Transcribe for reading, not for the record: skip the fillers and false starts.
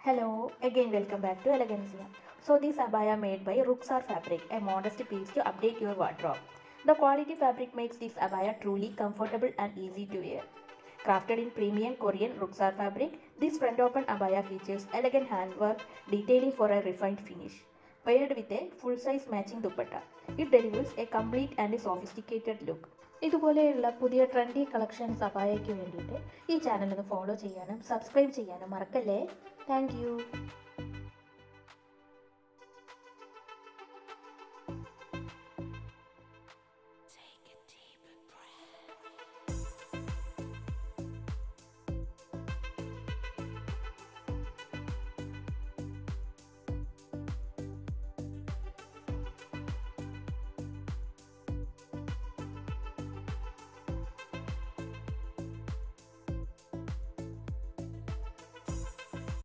Hello, again welcome back to Elegancia. So this abaya made by Ruxar Fabric, a modest piece to update your wardrobe. The quality fabric makes this abaya truly comfortable and easy to wear. Crafted in premium Korean Ruxar fabric, this front open abaya features elegant handwork detailing for a refined finish. Paired with a full-size matching dupatta, it delivers a complete and sophisticated look. ഇതുപോലെയുള്ള പുതിയ trendy collections അപായയ്ക്ക് വേണ്ടിയിട്ട് ഈ channel ഒന്ന് follow ചെയ്യാനും subscribe ചെയ്യാനും മറക്കല്ലേ. Thank